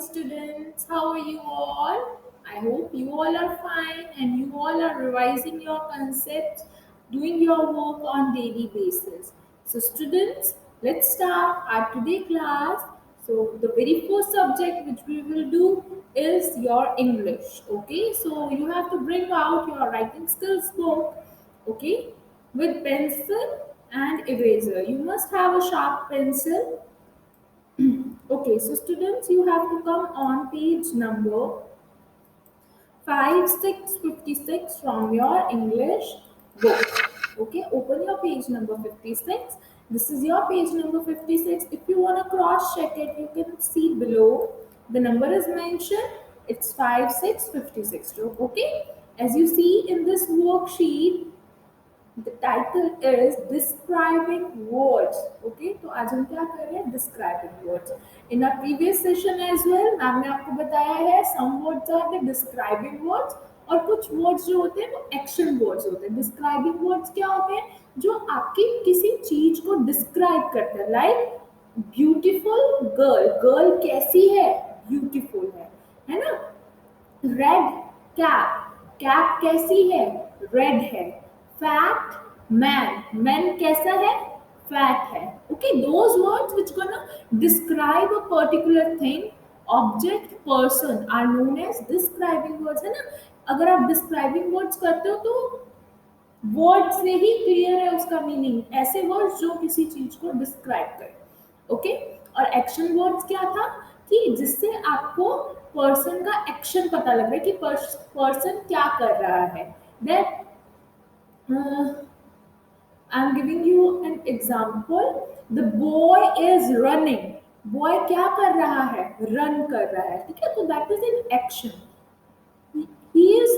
students. How are you all? I hope you all are fine and you all are revising your concepts, doing your work on daily basis. So students, let's start our today class. So the very first subject which we will do is your English. Okay, so you have to bring out your writing skills book. Okay, with pencil and eraser. You must have a sharp pencil. Okay, so students, you have to come on page number 5656 from your English book. Okay, open your page number 56. This is your page number 56. If you want to cross check it, you can see below. The number is mentioned. It's 5656. Okay, as you see in this worksheet, the title is describing words. Okay, तो आज हम क्या कर रहे हैं? Describing words. In our previous session as well, ma'am ने आपको बताया है some words are the describing words और कुछ words जो होते हैं वो action words होते हैं. Describing words क्या होते हैं? जो आपकी किसी चीज को describe करते हैं. Like beautiful girl. Girl कैसी है? Beautiful है ना? Red cap. कैप कैसी है? रेड है. Fat man. मैन कैसा है? फैट है. Okay, those words which gonna describe a particular thing, object, person are known as describing words. है ना? अगर आप डिस्क्राइबिंग वर्ड्स करते हो तो वर्ड से ही क्लियर है उसका मीनिंग. ऐसे वर्ड्स जो किसी चीज को डिस्क्राइब करें. ओके, और एक्शन वर्ड्स क्या था कि जिससे आपको पर्सन का एक्शन पता लग रहा है कि पर्सन क्या कर रहा है. That I am giving you an example. The boy is running. Boy क्या कर रहा है? रन कर रहा है. ठीक है, तो that is an action. He is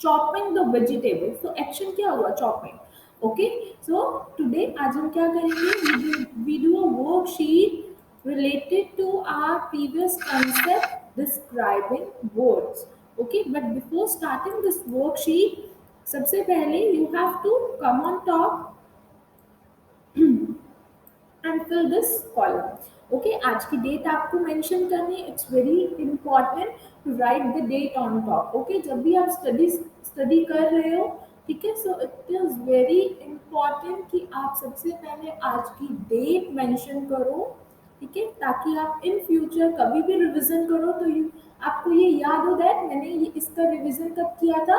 chopping the vegetables. तो एक्शन क्या हुआ? चॉपिंग. ओके, सो टुडे आज हम क्या करेंगे? We do a worksheet related to our previous concept describing words. Okay, but before starting this worksheet, सबसे पहले you have to come on top and fill this column. Okay, आज की date आपको mention करनी है. It's very important to write the date on top. Okay, जब भी आप स्टडी कर रहे हो, ठीक है, so it is very important कि आप सबसे पहले आज की डेट मेंशन करो. ठीक है, ताकि आप इन फ्यूचर कभी भी रिवीजन करो तो आपको ये याद हो दैट मैंने ये इसका रिवीजन कब किया था?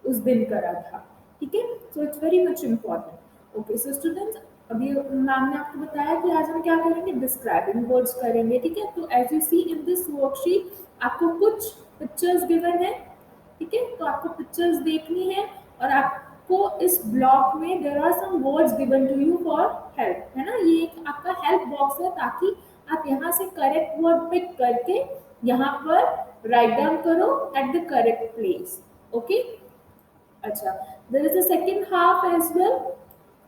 उस दिन करा था. ठीक है, so it's very much important. Okay, so students, अभी मैम ने आपको बताया कि आज हम क्या करेंगे? डिस्क्राइबिंग वर्ड्स करेंगे. ठीक है, तो as you see in this worksheet आपको कुछ पिक्चर्स गिवन है. ठीक है, तो आपको पिक्चर्स देखनी है और आपको इस ब्लॉक में there are some words given to you for help. है ना? ये एक आपका हेल्प बॉक्स है ताकि आप यहाँ से करेक्ट वर्ड पिक करके यहाँ पर राइट डाउन करो at the correct place. Okay, अच्छा, there is a second half as well.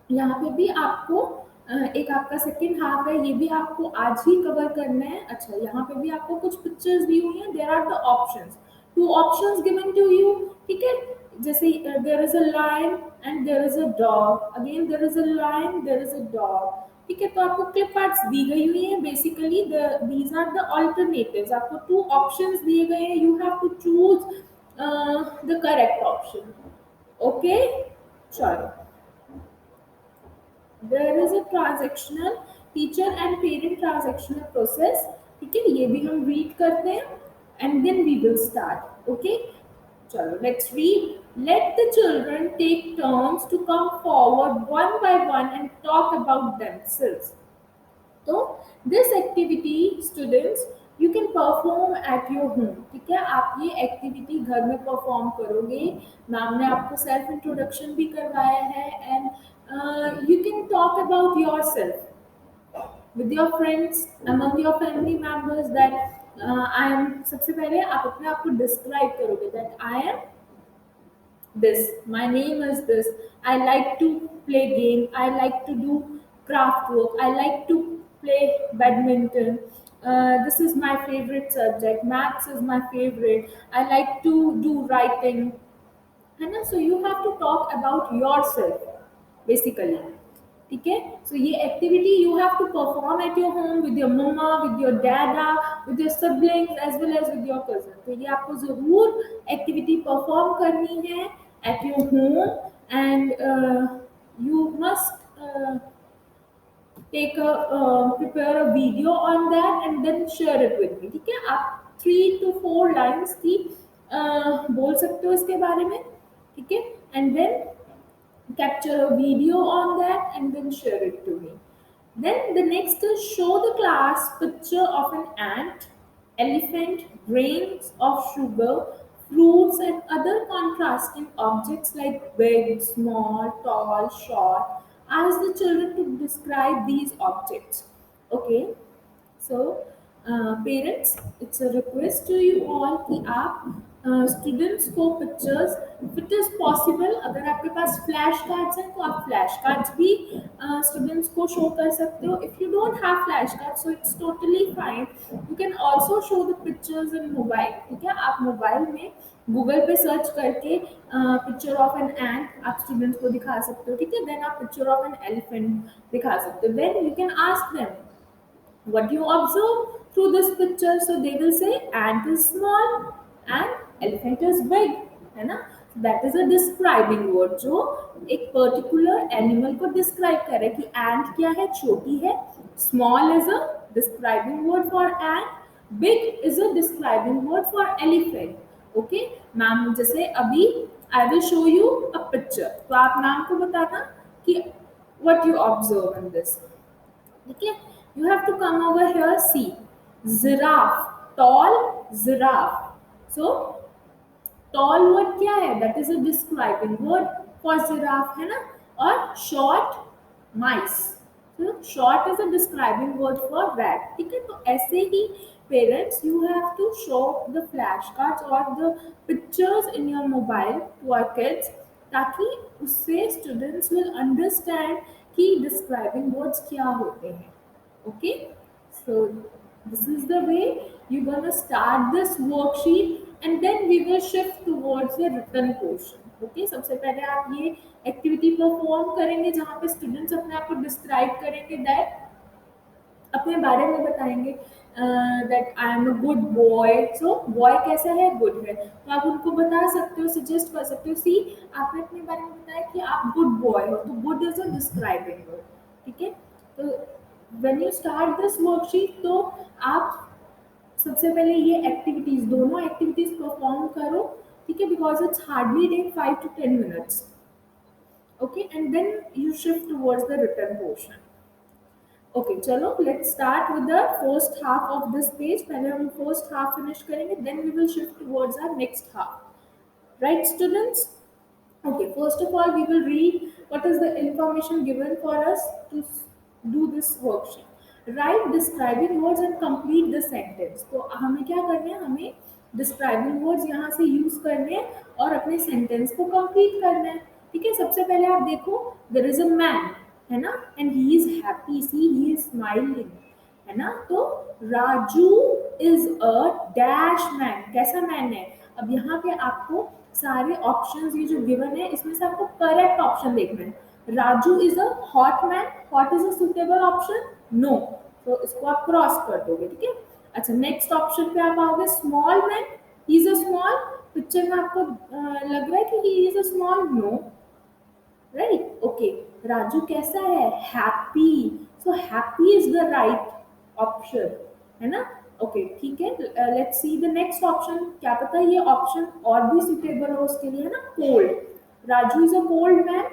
यहाँ पे भी आपको एक आपका सेकंड हाफ है, ये भी आपको आज ही कवर करना है. अच्छा, यहाँ पे भी आपको कुछ पिक्चर्स दी हुई हैं. There are the options. Two options given to you. ठीक है, जैसे there is a lion and there is a dog. Again there is a lion, there is a dog. ठीक है, तो आपको क्लिप आर्ट्स दी गई हुई है. Basically these are the alternatives. आपको टू ऑप्शंस दिए गए हैं. You have to choose the correct option. Okay, चलो. There is a transactional teacher and parent transactional process. ठीक है, ये भी हम रीड करते हैं and then we will start. Okay, चलो let's read. Let the children take turns to come forward one by one and talk about themselves. तो this activity students you can perform at your home. ठीक है, आप ये activity घर में perform करोगे. Ma'am ने आपको सेल्फ इंट्रोडक्शन भी करवाया है and you can talk about your self with your friends, among your family members that I am. सबसे पहले आप अपने आप को डिस्क्राइब करोगे that I am this, my name is this, I like to play game, I like to do craft work, I like to play badminton, this is my favorite subject, maths is my favorite, I like to do writing. है ना? So you have to talk about yourself basically. ठीक है। So ये activity you have to perform at your home with your mamma, with your dada, with your siblings as well as with your cousin. तो ये आपको जरूर activity perform करनी है at your home, and you must take a prepare a video on that and then share it with me, ठीक है। आप 3 to 4 lines की बोल सकते हो इसके बारे में, ठीक है, and then capture a video on that and then share it to me. Then the next is show the class picture of an ant, elephant, grains of sugar, fruits and other contrasting objects like big, small, tall, short. Ask the children to describe these objects. Okay, so parents, it's a request to you all कि आप students को pictures, it is possible, अगर आपके पास flash cards हैं तो आप flash cards भी students को शो कर सकते हो। If you don't have flash card so it's totally fine, you can also show the pictures in mobile, ठीक है। आप मोबाइल में गूगल पे सर्च करके पिक्चर ऑफ एन एंट आप स्टूडेंट्स को दिखा सकते हो, ठीक है। देन आप पिक्चर ऑफ एन एलिफेंट दिखा सकते हो। Then you can ask them what you observe through this picture, so they will say ant is small and elephant is big, है ना। That is a describing word जो एक particular animal को describe कर रहा है कि एंट क्या है, छोटी है। Small is a describing word for ant, big is a describing word for elephant. Okay ma'am, जैसे अभी I will show you a picture, तो आप मैम को बताना कि what you observe in this, ठीक है। You have to come over here, see giraffe, tall giraffe. So tall word क्या है, that is a describing word for giraffe, है ना। और short mice, short is a describing word for rat, ठीक है। तो ऐसे ही parents you have to show the flash cards और the pictures in your mobile to our kids, ताकि उससे स्टूडेंट्स विल अंडरस्टैंड कि डिस्क्राइबिंग वर्ड्स क्या होते हैं। Okay, so this is the way you're gonna start this worksheet and then we will shift towards the written portion. Okay, सबसे पहले आप ये एक्टिविटी परफॉर्म करेंगे जहाँ पे स्टूडेंट्स अपने आप को डिस्क्राइब करेंगे, दैट अपने बारे में बताएंगे, that I am a good boy. So boy कैसा है, गुड है, तो आप उनको बता सकते हो, सजेस्ट कर सकते हो, सी आपने अपने बारे में बताया कि आप गुड बॉय हो, तो good is a describing word, ठीक है। तो when you start this worksheet, तो आप सबसे पहले ये एक्टिविटीज, दोनों एक्टिविटीज परफॉर्म करो, ठीक है, because it's hardly take 5 to 10 minutes। Okay, and then you shift towards the written portion. Okay चलो, let's start with the first half of this page. पहले हम फर्स्ट हाफ फिनिश करेंगे, then we will shift towards our next half. Right students? Okay, first of all, we will read what is the information given for us to do this worksheet. Write describing words and complete the sentence. तो हमें क्या करना है, हमें describing words यहाँ से use करने हैं और अपने sentence को complete करना है, ठीक है। सबसे पहले आप देखो, there is a man, है ना, and he is happy, see he is smiling, है ना। तो Raju is a dash man, कैसा मैन है। अब यहाँ पे आपको सारे ऑप्शंस ये जो गिवन है इसमें से आपको करेक्ट ऑप्शन देखना है। Raju is a hot man, hot is a suitable option, no, तो इसको आप क्रॉस कर दोगे, ठीक है। अच्छा, नेक्स्ट ऑप्शन पे आप आओगे, small man, he is a small, picture में आपको लग रहा है कि he is a small, no, right. Okay, Raju कैसा है, happy, so happy is the right option, है ना। ओके ठीक है, let's see the next option, क्या पता ये ऑप्शन और भी सुटेबल हो उसके लिए, है ना। Cold, Raju is a cold man,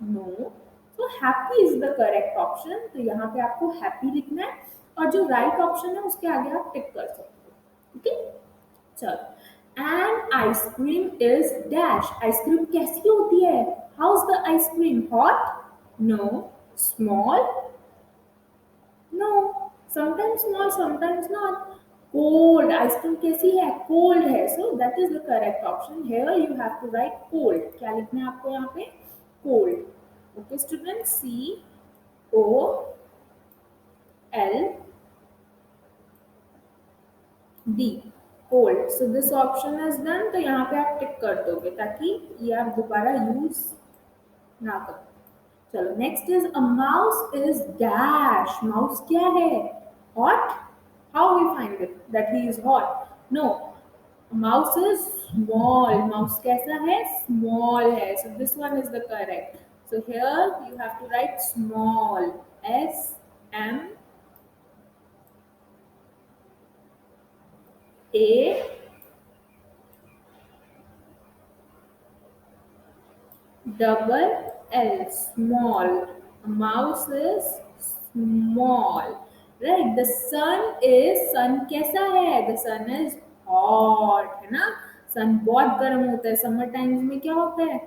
no, so happy is the correct option. तो यहाँ पे आपको हैप्पी लिखना है और जो राइट ऑप्शन है उसके आगे आप टिक कर सकते हो, ठीक है। चलो, and ice cream is dash, ice cream कैसी होती है, how is the ice cream, hot, no, small, no, sometimes small sometimes not, cold, ice cream कैसी है, कोल्ड है, so that is the correct option. Here you have to write cold, क्या लिखना है आपको यहाँ पे, cold. Okay student, C O L D, cold. So this option is done, तो यहाँ पे आप टिक कर दोगे ताकि ये आप दोबारा यूज ना करो। चलो next is a mouse is dash, mouse क्या है, hot, how we find it that he is hot, no, mouse is small, mouse कैसा है, small है, so this one is the correct, so here you have to write small, s m a double L, small. A mouse is small. Right? The sun is, sun कैसा है? The sun is hot, है ना? sun बहुत गर्म होता है. Summer times में क्या होता है?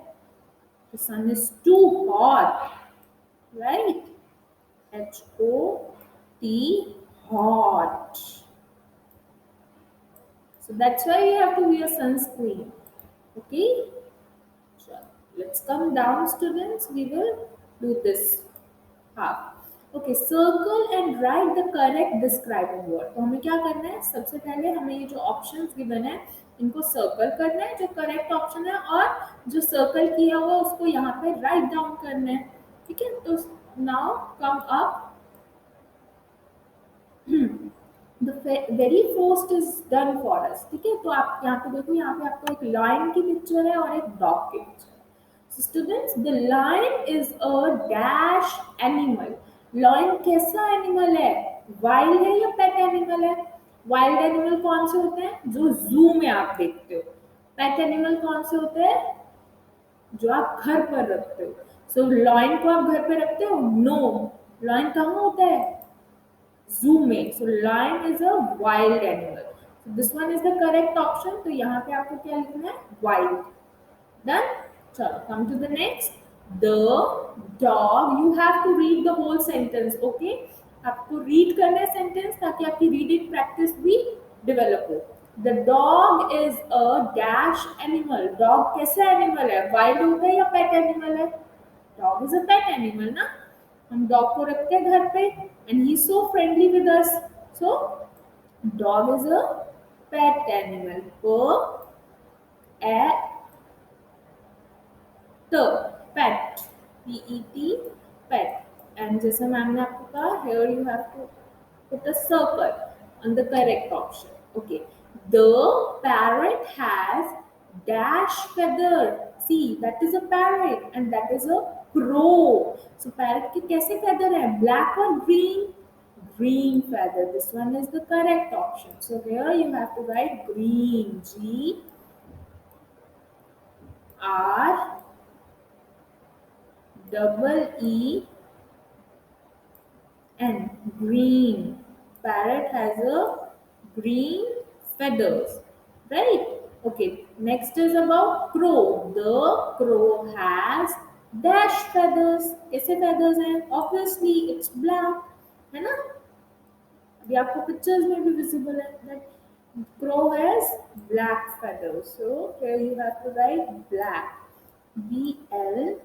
The sun is too hot, right? H-O-T, hot. So that's why you have to wear sunscreen. Okay? Sure. Let's come down, students. We will do this half. Okay, circle and write the correct describing word. तो हमें क्या करना है, सबसे पहले हमें ये जो ऑप्शंस गिवन है इनको सर्कल करना है, जो करेक्ट ऑप्शन है, और जो सर्कल किया हुआ उसको यहाँ पे राइट डाउन करना है. ठीक है, तो now come up. The very first is done for अस. ठीक है, तो आप यहाँ पे देखो, यहाँ पे आपको एक लाइन की पिक्चर है और एक डॉग की पिक्चर है. Students, the line is a dash animal. Line कैसा एनिमल है, वाइल्ड है या पेट एनिमल है? वाइल्ड एनिमल कौन से होते हैं, जो जू में आप देखते हो. पेट एनिमल कौन से होते हैं, जो आप घर पर रखते हो. सो लाइन को आप घर पे रखते हो, नो, लाइन कहाँ होता है, जू में. So lion is a wild animal. This one is the correct option. तो यहाँ पे आपको क्या लिखना है, वाइल्ड. डन. चलो come to the next. The dog, you have to read the whole sentence. Okay, आपको रीड करना है सेंटेंस ताकि आपकी रीडिंग प्रैक्टिस भी डेवलप हो. The dog is a dash animal. Dog कैसा एनिमल है, वाइल्ड होता है या पेट एनिमल है? Dog is a pet animal ना. हम डॉग को रखते हैं घर पे and he is so friendly with us. So dog is a pet animal. The pet, PET, pet. And जैसे मैम ने आपको कहा, here you have to put a circle on the correct option. Okay, the parrot has dash feather. See, that is a parrot and that is a crow. So parrot के कैसे feather है, black or green? Green feather. This one is the correct option. So here you have to write green, G R double E and green. Parrot has a green feathers, right? Okay, next is about crow. The crow has dash feathers. कैसे feathers हैं? Obviously it's black, है ना? अभी आपको pictures में भी visible है that crow has black feathers. So here you have to write black. B-L-A-C-K,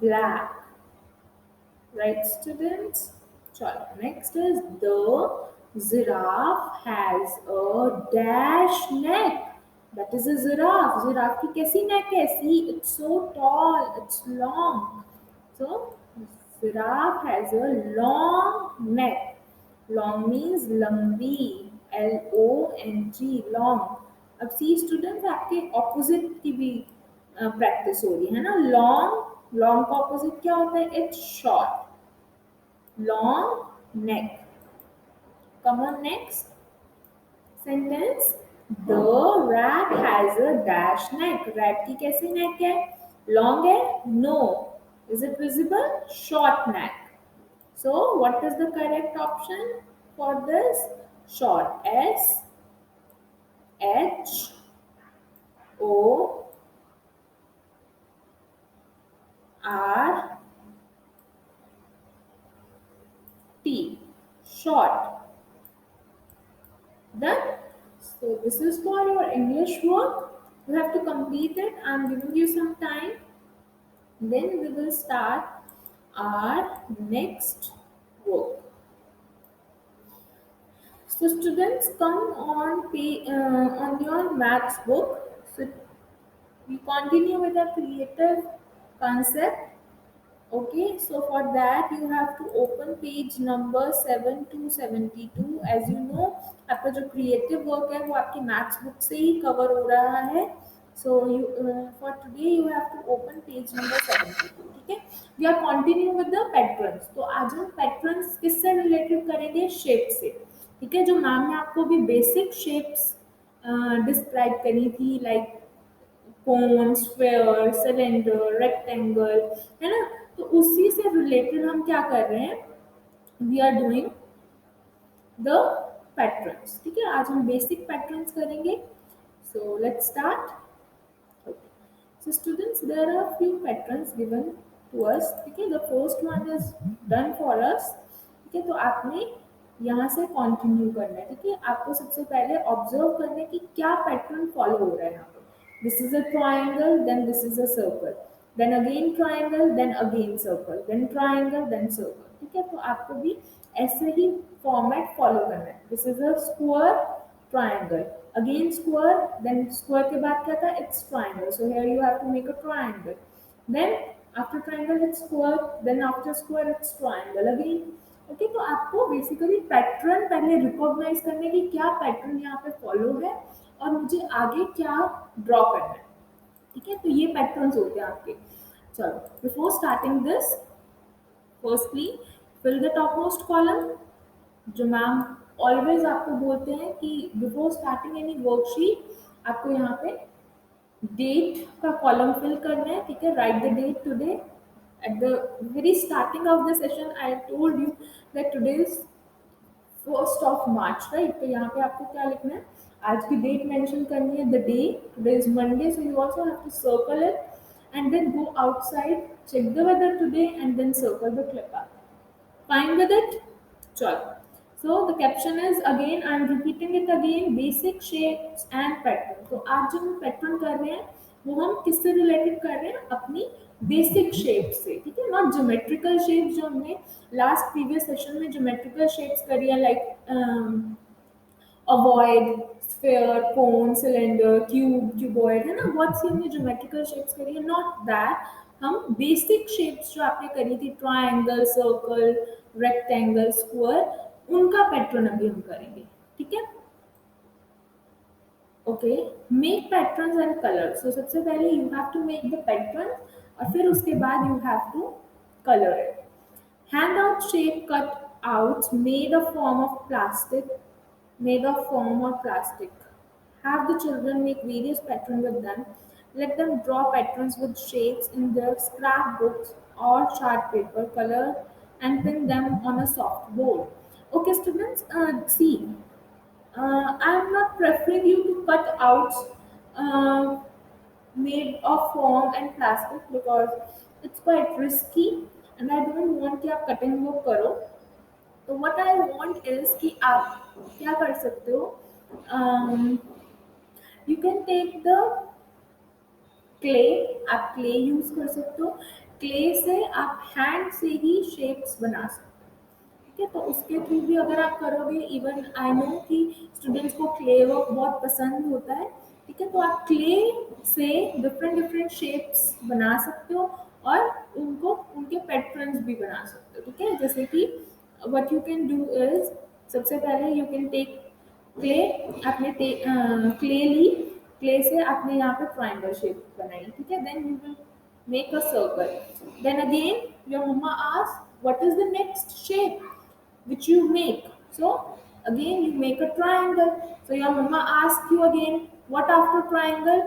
black. Right, students? Chalo. Next is the giraffe has a dash neck. That is a giraffe. Giraffe की कैसी neck है? See, it's so tall, it's long. So, giraffe has a long neck. Long means लंबी, Long, long. अब सी students, आपके opposite की भी practice हो रही है ना. लॉन्ग, लॉन्ग का ऑपोजिट क्या होता है, it's short. long neck. Come on, next sentence. The rat has a dash neck. Rat की कैसी neck है, long है, no. Is it visible, short neck. So what is the correct option for this, short, S-H-O-R-T, short. Done. So this is for your English work. You have to complete it. I am giving you some time. Then we will start our next work. So students, come on your maths book. So we continue with the creative concept. Okay, so for that you have to open page number 7 to 72. As you know, आपका जो creative work है वो आपकी maths book से ही cover हो रहा है. So you for today you have to open page number 72. ठीक है. We are continue with the patterns. तो आज हम patterns किससे related करेंगे? Shape से. ठीक है. जो मैम ने आपको भी basic shapes डिस्क्राइब करी थी, लाइक कोन, स्फेयर, सिलेंडर, रेक्टेंगल, है ना. तो उसी से रिलेटेड हम क्या कर रहे हैं? We are doing the patterns. ठीक है. आज हम बेसिक पैटर्न्स करेंगे. So let's start. So students, there are few patterns given to us. ठीक है. The first one is done for us. ठीक है. तो आपने यहाँ से कंटिन्यू करना है. ठीक है. आपको सबसे पहले ऑब्जर्व करना है कि क्या पैटर्न फॉलो हो रहा है यहाँ पे. This is a triangle, then this is a circle, then again triangle, then again circle, then triangle, then circle. ठीक है. तो आपको भी ऐसे ही फॉर्मेट फॉलो करना है. This is a square, triangle, again square, then square के बाद क्या था? It's triangle. So here you have to make a triangle. Then after triangle it's square, then after square it's triangle again. Okay, तो आपको basically pattern पहले recognise करने की क्या पैटर्न यहाँ पे फॉलो है और मुझे आगे क्या ड्रॉ करना है. ठीक है. तो ये पैटर्न्स होते हैं आपके. चलो, before starting this, firstly fill the top most column. जो मैम ऑलवेज आपको बोलते हैं कि बिफोर स्टार्टिंग एनी वर्कशीट आपको यहाँ पे डेट का कॉलम फिल करना है. ठीक है. Write the date today. At the very starting of the session I told you that today is 1 right. तो यहाँ पे आपको क्या लिखना है? आज की डेट मेंशन करनी है. The day today is Monday, so you also have to circle it and then go outside, check the weather today and then circle the clip art. Fine with it? चलो. So the caption is again, I am repeating it again, basic shapes and pattern. तो आज जो हम pattern कर रहे हैं वो हम किससे रिलेटेड कर रहे हैं? अपनी बेसिक शेप से. ठीक है. नॉट ज्योमेट्रिकल शेप्स जो हमने लास्ट प्रीवियस सेशन में ज्योमेट्रिकल शेप्स करी है, like ovoid, sphere, cone, cylinder, cube, cuboid, है ना. बहुत सी हमने ज्योमेट्रिकल शेप्स करी है. Not that. हम बेसिक शेप्स जो आपने करी थी, ट्राइंगल, सर्कल, रेक्टेंगल, स्क्वायर, उनका पैटर्न अभी हम करेंगे. ठीक है. Okay. Make patterns and colour. So सबसे पहले you have to make the pattern और फिर उसके बाद you have to colour it. Hand out shape cut outs made of form of plastic, made of foam or plastic. Have the children make various patterns with them. Let them draw patterns with shapes in their scrapbooks or chart paper, color and pin them on a soft board. Okay, students, see, I am not preferring you to cut out uh, made of foam and plastic because it's quite risky and I don't want कि आप cutting वो करो. तो what I want is कि आप क्या कर सकते हो? You can take the clay. आप क्ले यूज कर सकते हो. क्ले से आप हैंड से ही शेप्स बना सकते हो. ठीक है. तो उसके थ्रू भी अगर आप करोगे, इवन आई नो कि स्टूडेंट्स को क्ले वर्क बहुत पसंद होता है. ठीक है. तो आप क्ले से डिफरेंट डिफरेंट शेप्स बना सकते हो और उनको उनके पैटर्न्स भी बना सकते हो. ठीक है. जैसे कि what you can do is, सबसे पहले यू कैन टेक क्ले. आपने क्ले ली, क्ले से आपने यहाँ पे ट्राइंगल शेप बनाई. ठीक है. Then you will make a circle. Then again your mama asks what is the next shape which you make. So again you make a triangle. So your mama asks you again what after triangle.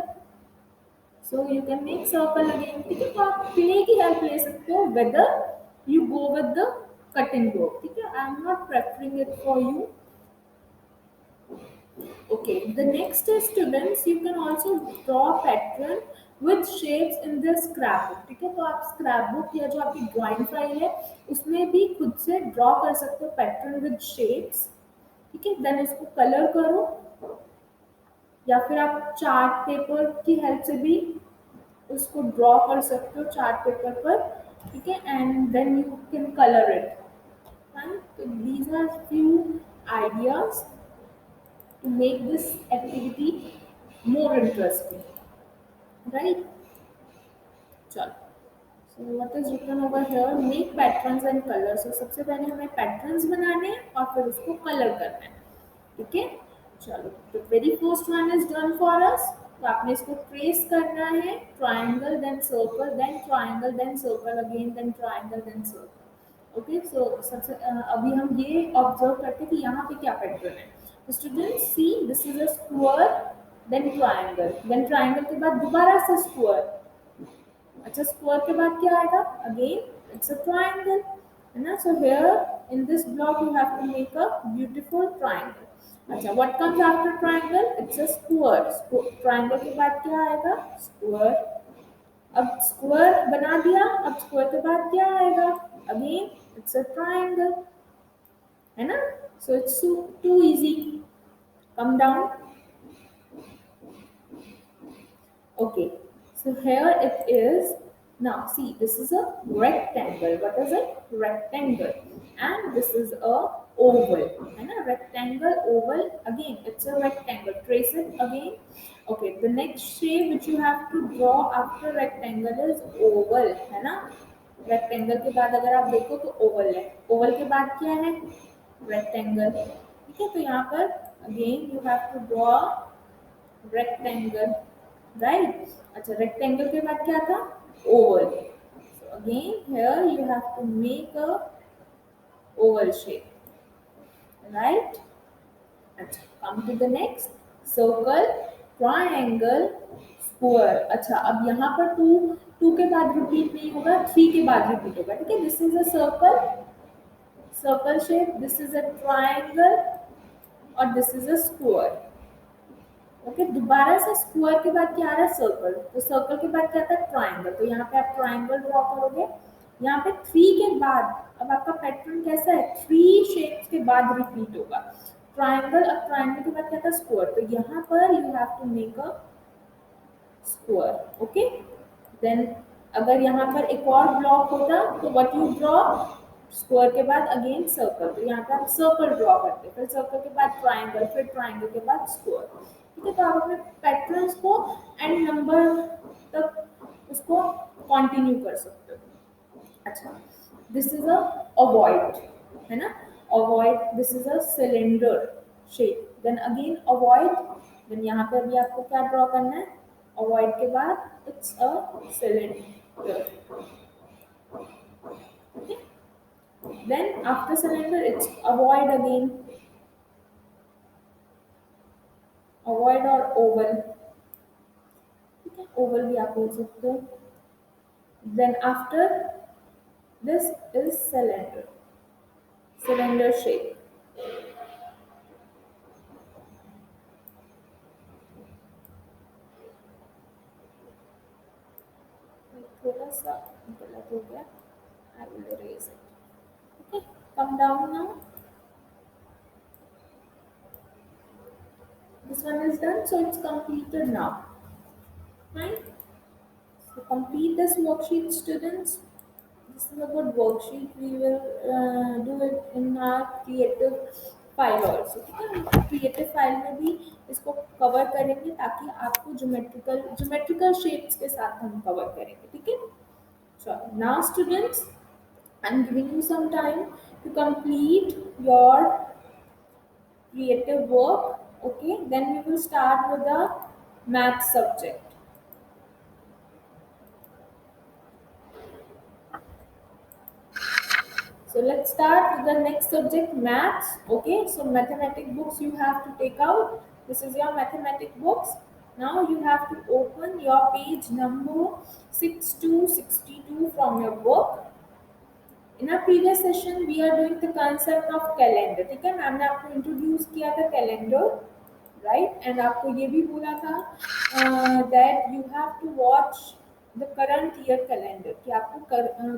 So you can make circle again. ठीक है. तो आप clay की help ले सकते हो whether you go with the cutting board. ठीक है. I am not preferring it for you. Okay, the next is students, you can also draw pattern with shapes in the scrapbook. ठीक है. तो आप scrapbook या जो आपकी ड्राइंग फाइल है उसमें भी खुद से ड्रॉ कर सकते हो पैटर्न विद शेप्स. ठीक है. देन उसको कलर करो या फिर आप चार्ट पेपर की हेल्प से भी उसको ड्रॉ कर सकते हो चार्ट पेपर पर. ठीक है. And then you can colour it. Fine. So these are few ideas to make this activity more interesting, right? चलो, so what is written over here, make patterns and colors. So सबसे पहले हमें patterns बनाने हैं और फिर उसको colour करना है, ठीक है? चलो, तो very first one is done for us. तो आपने इसको ट्रेस करना है, triangle then circle then triangle then circle again then triangle then circle. Okay, so सबसे अभी हम ये ऑब्जर्व करते हैं कि यहाँ पे क्या पैटर्न है। तो students see, this is a square then triangle, then triangle के बाद दोबारा से स्क्वायर। अच्छा, स्क्वायर के बाद क्या आएगा? अगेन इट्स अ ट्राइंगल, है ना? So here in this block you have to make a beautiful triangle. अच्छा, what comes after triangle? It's a square. Triangle के बाद क्या आएगा? स्क्वायर। अब स्क्वायर बना दिया, अब स्क्वायर के बाद क्या आएगा? अगेन इट्स अ ट्राइंगल, है ना? So it's too easy. Come down. Okay, so here it is. Now see, this is a rectangle. What is it? Rectangle. And this is a oval. And a rectangle, oval, again, it's a rectangle. Trace it again. Okay, the next shape which you have to draw after rectangle is oval. है ना? Rectangle के बाद अगर आप देखो तो oval है. Oval के बाद क्या है? Rectangle. ठीक है, तो यहाँ पर again you have to draw rectangle, right? अच्छा, rectangle के बाद क्या था? Oval. So again here you have to make a oval shape, right? अच्छा, come to the next, circle, triangle, square. अच्छा, अब यहाँ पर टू के बाद रिपीट नहीं होगा, थ्री के बाद रिपीट होगा, ठीक है? This is a circle, circle shape, this is a triangle और this is a square. Okay, दोबारा से स्क्वायर के बाद क्या आ रहा है? सर्कल। तो सर्कल के बाद क्या था? ट्राइंगल। तो यहाँ पे आप ट्राइंगल ड्रॉ करोगे। यहाँ पे थ्री के बाद अब आपका पैटर्न कैसा है? थ्री शेप्स के बाद रिपीट होगा ट्राइंगल। अब ट्राइंगल के बाद क्या था? स्क्वायर। तो यहाँ पर you have to make a square. Okay, then अगर यहाँ पर एक और ब्लॉक होता तो व्हाट यू ड्रॉ? स्क्वायर के बाद अगेन सर्कल। तो यहाँ पे आप सर्कल ड्रॉ करते, फिर सर्कल के बाद ट्राइंगल, फिर ट्राइंगल के बाद स्क्वायर। ठीक है, तो आप अपने पैटर्न्स को एंड नंबर तक उसको कंटिन्यू कर सकते हो। अच्छा, दिस इज अ ओवॉइड, है ना? Ovoid, this is a cylinder shape, then again ovoid, then यहाँ पर भी आपको क्या ड्रॉ करना है? ओवॉइड के बाद it's a cylinder. Okay, then after cylinder it's avoid again, avoid or oval, ठीक है? oval भी आप बोल सकते हो। then after this is cylinder, cylinder shape। थोड़ा सा गलत हो गया, I will erase it। okay, come down now, this one is done, so it's completed now, fine? So complete this worksheet, students. This is a good worksheet. We will do it in our creative file also, ठीक है? हम creative file में भी इसको cover करेंगे ताकि आपको geometrical shapes के साथ हम कवर करेंगे, ठीक है? चलो, now students, I am giving you some time to complete your creative work, okay? Then we will start with the math subject। So let's start with the next subject, maths. Okay, so mathematic books you have to take out. This is your mathematic books. Now you have to open your page number 6 to 62 from your book. In our previous session, we are doing the concept of calendar. ठीक है, ma'am ने आपको introduce किया था calendar, right? And आपको ये भी बोला था that you have to watch the current year calendar, कि आपको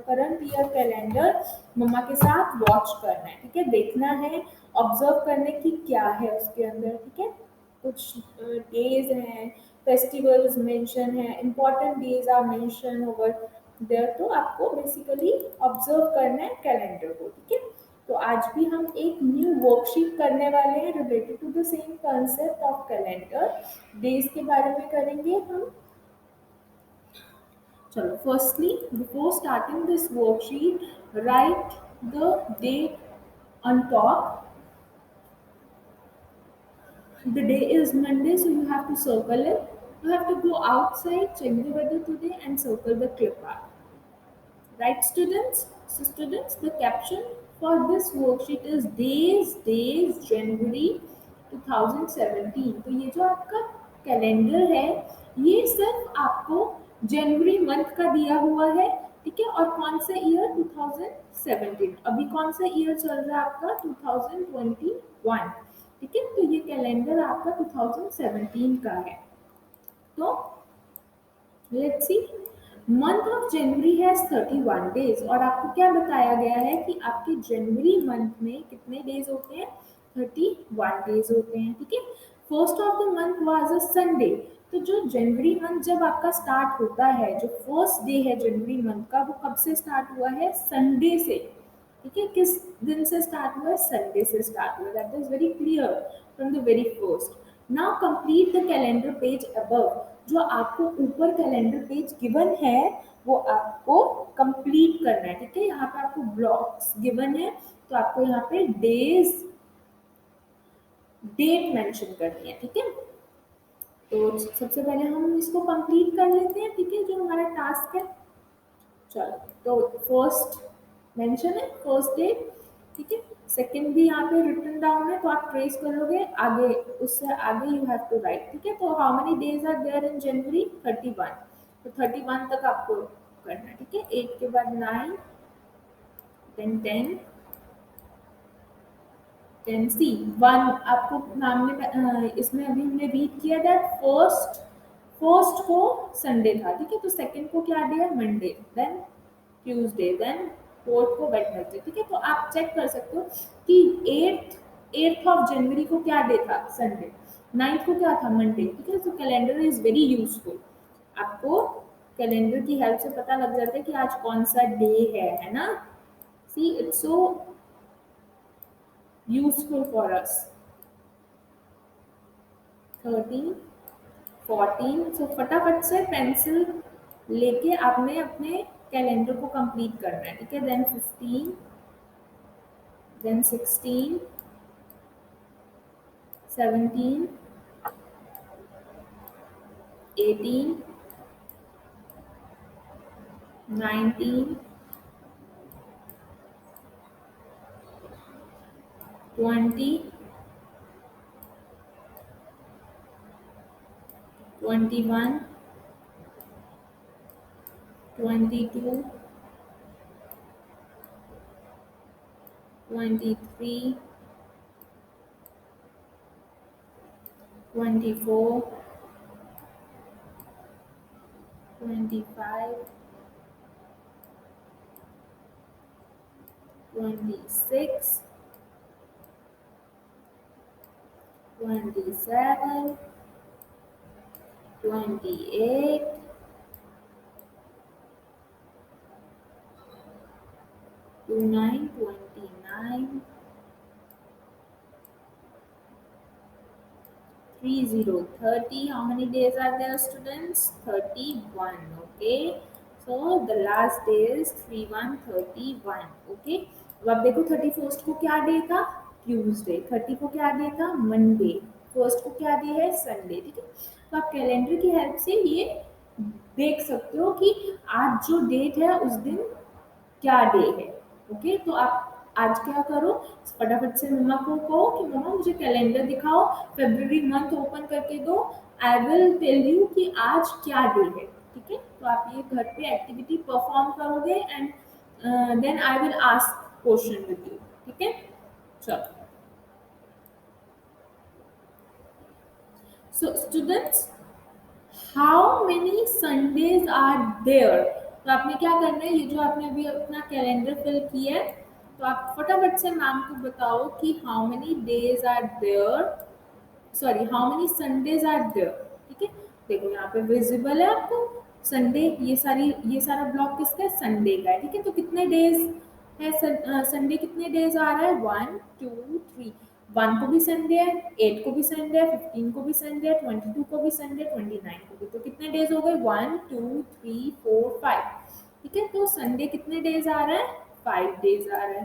करंट ईयर कैलेंडर मम्मा के साथ वॉच करना है, ठीक है? देखना है, ऑब्जर्व करने की क्या है उसके अंदर, ठीक है? कुछ डेज हैं, फेस्टिवल्स मेंशन है, important days are mention over there, तो आपको बेसिकली ऑब्जर्व करना है कैलेंडर को, ठीक है? तो आज भी हम एक न्यू वर्कशीट करने वाले हैं related to the same concept of calendar. Days के बारे में करेंगे हम। चलो, firstly before starting this worksheet write the date on top. The day is Monday, so you have to circle it. You have to go outside, check the weather today, and circle the clip art. Right, students? So, students, the caption for this worksheet is days January 2017. तो ये जो आपका calendar है, ये सिर्फ आपको जनवरी month का दिया हुआ है, ठीक है। और कौन सा ईयर? 2017। अभी कौन सा ईयर चल रहा है आपका? 2021, ठीक है। तो ये कैलेंडर आपका 2017 का है। तो let's see, month of January has 31 days. और आपको क्या बताया गया है कि आपके जनवरी मंथ में कितने डेज होते हैं? 31 डेज होते हैं, ठीक है। First of the month was a Sunday. तो जो जनवरी मंथ जब आपका स्टार्ट होता है, जो फर्स्ट डे है जनवरी मंथ का, वो कब से स्टार्ट हुआ है? संडे से, ठीक है। किस दिन से स्टार्ट हुआ है? संडे से स्टार्ट हुआ। That is very clear from the very first. Now complete the calendar page above. जो आपको ऊपर कैलेंडर पेज गिवन है वो आपको कंप्लीट करना है, ठीक है। यहाँ पे आपको ब्लॉक्स गिवन है, तो आपको यहाँ पे डेज डेट मेंशन करनी है, ठीक है। तो सबसे पहले हम इसको कंप्लीट कर लेते हैं, ठीक है, जो हमारा टास्क है। चलो, तो फर्स्ट मेंशन है, फर्स्ट डे, ठीक है। सेकंड भी यहाँ पे रिटन डाउन है, तो आप ट्रेस कर लोगे आगे, उससे आगे यू हैव टू राइट, ठीक है। तो how many days are there in January? 31। तो 31 तक आपको करना है, ठीक है। 8 के बाद 9, देन 10, देन सी 1। आपको नाम ने इसमें अभी हमने रीड किया दैट फर्स्ट को संडे था, ठीक है। तो सेकंड को क्या डे है? Monday, then Tuesday, then fourth को वेडनेसडे, ठीक है। तो आप चेक कर सकते हो कि एट्थ ऑफ जनवरी को क्या डे था? संडे। 9th को क्या था? मंडे, ठीक है। तो कैलेंडर इज वेरी यूजफुल। आपको कैलेंडर की हेल्प से पता लग जाता है कि आज कौन सा डे है ना। See, it's so useful for us. 13, 14। So फटाफट से पेंसिल लेके आपने अपने कैलेंडर को कंप्लीट करना है, ठीक है। Then 15, then 16, 17, 18, 19, 20, 21, 22, 23, 24, 25, 26, 27, 28, 29, 29, 30, 30. How many days are there, students? 31. Okay. So the last day is 31, 31. Okay. अब आप देखो 31st को क्या डे था? ट्यूसडे। 30 को क्या डे था? मंडे। फर्स्ट को क्या डे है? संडे, ठीक है। तो आप कैलेंडर की हेल्प से ये देख सकते हो कि आज जो डेट है उस दिन क्या डे है। ओके, तो आप आज क्या करो, फटाफट से मम्मा को कहो कि मम्मा मुझे कैलेंडर दिखाओ, फेब्रुअरी मंथ ओपन करके दो, आई विल टेल यू कि आज क्या डे है, ठीक है। तो आप ये घर पे एक्टिविटी परफॉर्म करोगे and then I will ask question with you, ठीक है। चलो, so students, how many Sundays are there? तो आपने क्या करना है, ये जो आपने अभी अपना कैलेंडर फिल किया है, तो आप फटाफट से मैम को बताओ कि how many days are there, sorry how many Sundays are there, ठीक है। देखो यहाँ पे विजिबल है आपको संडे, ये सारा ब्लॉक किसका है? संडे का है, ठीक है। तो कितने डेज है। संडे कितने डेज आ रहा है, 1 2 3। 1 को भी संडे है, 8 को भी संडे है, 15 को भी संडे है, 22 को भी संडे, 29 को भी। तो कितने डेज हो गए, 1 2 3 4 5। ठीक है, तो संडे कितने डेज आ रहा है, 5 डेज आ रहा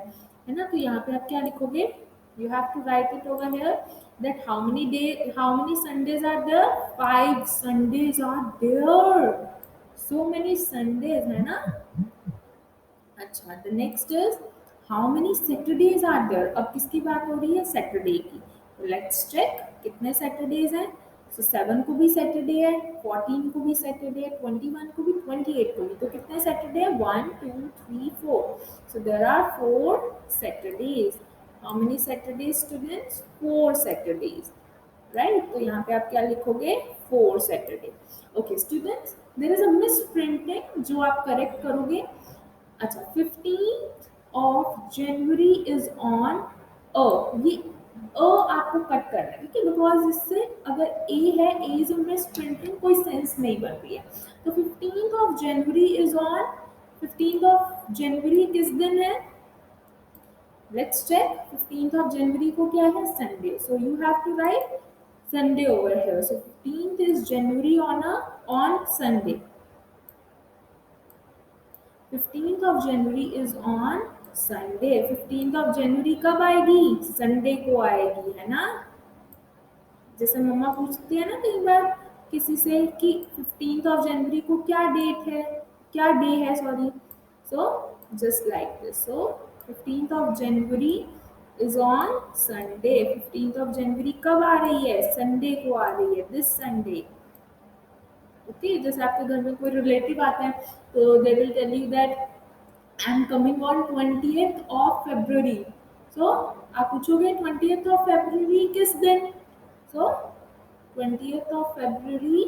है ना। तो यहाँ पे आप क्या लिखोगे, you have to write it over here that how many Sundays are there, 5 Sundays are there, so many Sundays है ना। अच्छा, the next is how many Saturdays are there. अब किसकी बात हो रही है, सैटरडे की। तो लेट्स चेक कितने सैटरडेज हैं। सो 7 को भी सैटरडे है, 14 को भी सैटरडे है, 21 को भी, 28 को भी। तो कितने सैटरडे हैं, 1 2 3 4। So there are 4 Saturdays. How many Saturdays students, 4 Saturdays, right. तो यहाँ पे आप क्या लिखोगे, 4 Saturday. Okay students, there is a miss printing जो आप करेक्ट करोगे। अच्छा, 15 जनवरी इज ऑन अ, ये आपको कट करना है, ठीक है, बिकॉज इससे अगर ए है, ए इज मिस प्रिंटिंग, कोई सेंस नहीं बन रही है। तो 15 जनवरी इज ऑन, 15 जनवरी किस दिन है, लेट्स चेक। 15 जनवरी को क्या है, Sunday. So you have to write Sunday over here. So 15 January on Sunday. 15 January is on Sunday. 15 जनवरी कब आएगी, संडे को आएगी, है ना। जैसे मम्मा पूछती है ना कई बार किसी से कि 15 जनवरी को क्या डेट है, क्या डे है, sorry. So just like this. So 15 January is on Sunday. 15 जनवरी कब आ रही है, संडे को आ रही है, दिस संडे। ओके, जैसे आपके घर में कोई रिलेटिव आता है तो they will tell you that I am coming on 20th of February। So आप पूछोगे 20th of February किस दिन। So 20th of February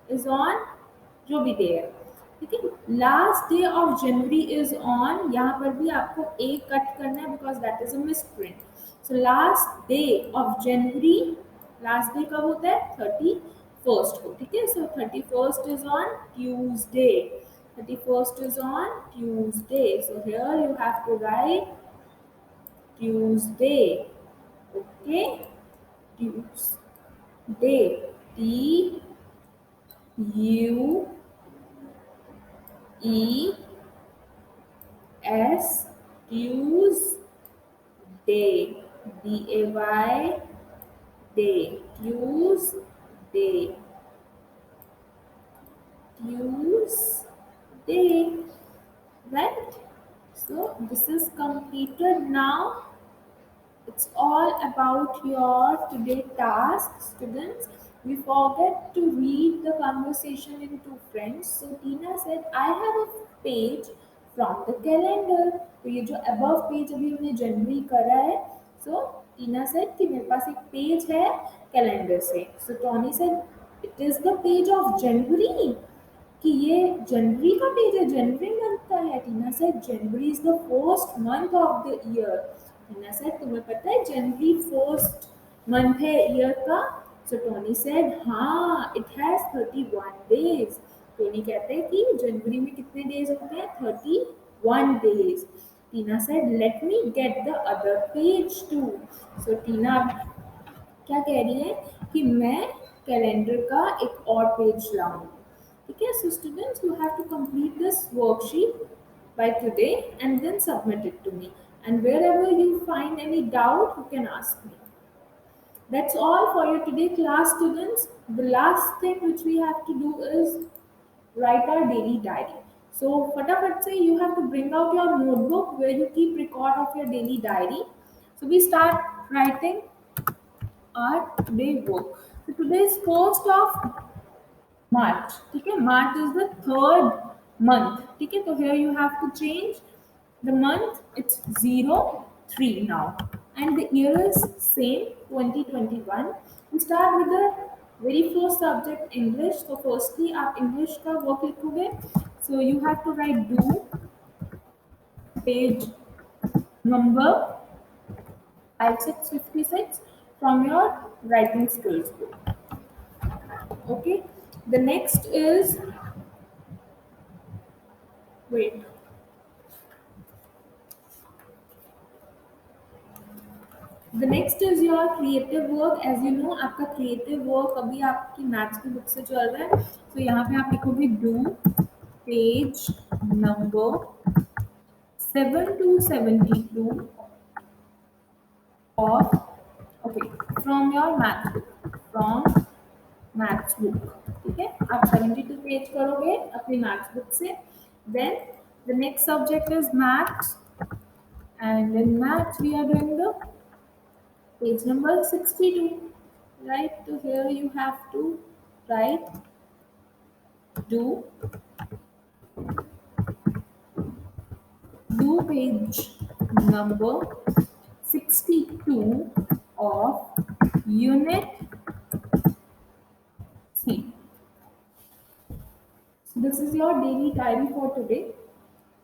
is on जो भी डे है, ठीक है। Last day of January is on, यहाँ पर भी आपको ए कट करना है because that is a miss print. So last day of January, last day कब होता है, 31st को, ठीक है। सो 31st is on Tuesday. 31st is on Tuesday. So here you have to write Tuesday. Okay? Tuesday. Tues. Tuesday. Day. Day. Tuesday. Tuesday. Right? So this is completed now. It's all about your today task, students. We forget to read the conversation in two friends. So Tina said, I have a page from the calendar. तो ये जो above page अभी हमने जनवरी करा है, so Tina said कि मेरे पास एक पेज है कैलेंडर से. So Tony said, it is the page of January. कि ये जनवरी का पेज है, जनवरी मंथ का है. Tina said January is the first month of the year. Tina said तुम्हें पता है जनवरी फर्स्ट मंथ है ईयर का. सो टोनी सेड हाँ, इट हैज 31 डेज. टोनी कहते हैं कि जनवरी में कितने डेज होते हैं, 31 days. Tina said let me get the other page too. So Tina क्या कह रही है कि मैं कैलेंडर का एक और page लाऊंगी. Okay, so students, you have to complete this worksheet by today and then submit it to me. And wherever you find any doubt, you can ask me. That's all for your today class, students. The last thing which we have to do is write our daily diary. So, fatafat say you have to bring out your notebook where you keep record of your daily diary. So, we start writing our today work. So, today is 1st of March. ठीक है, March is the third month. ठीक है, तो here you have to change the month. It's 03 now, and the year is same 2021. We start with the very first subject English. So firstly आप English का work लिखोगे. So you have to write do page number 5656 from your writing skills book. Okay. The next is wait. The next is your creative work. As you know आपका creative work अभी आपकी maths की book से चल रहा है, तो यहाँ पे आप लिखोगे do page number 7 to 72 of, okay, from your math book, from maths book. ठीक है, आप 72 पेज करोगे अपनी मैथ्स बुक से। Then the next subject is maths, and in maths we are doing the page number 62, right? So here you have to write do do page number 62 of unit C. So this is your daily diary for today.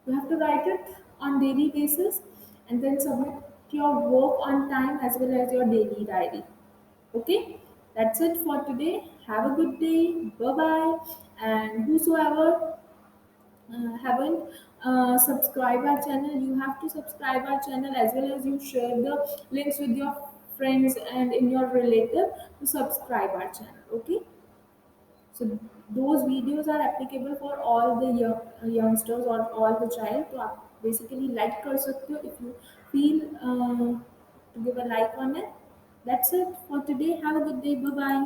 You have to write it on daily basis and then submit your work on time as well as your daily diary. Okay, that's it for today. Have a good day. Bye bye. And whosoever haven't subscribed our channel, you have to subscribe our channel as well as you share the links with your friends and in your relative to subscribe our channel. Okay, so those videos are applicable for all the youngsters or all the child, तो आप basically like कर सकते हो if you feel to give a like on it. That's it for today. Have a good day. Bye bye.